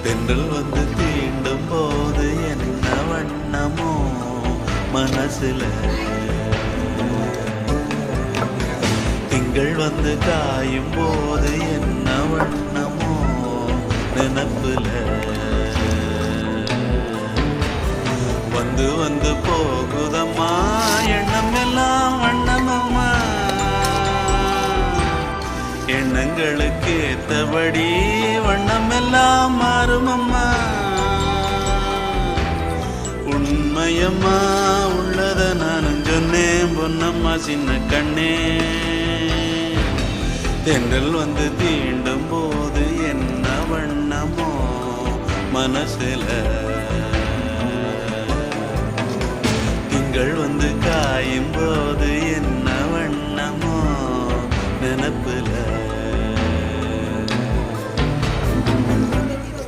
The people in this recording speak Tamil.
தென்றல் வந்து தீண்டும் போது என்ன வண்ணமோ மனசுல, திங்கள் வந்து காயும் போது என்ன வண்ணமோ நினப்புல, வந்து வந்து போகுதம்மா எண்ணம் எல்லாம் வண்ணமம்மா, எண்ணங்களுக்கு ஏத்தபடி வண்ணம் எல்லாம் மாறுமம்மா. உண்மையம்மா உள்ளத நானும் சொன்னேன் பொன்னம்மா சின்ன கண்ணே, தென்றல் வந்து தீண்டும் போது என்ன வண்ணமோ மனசுல, திங்கள் வந்து காயும் போது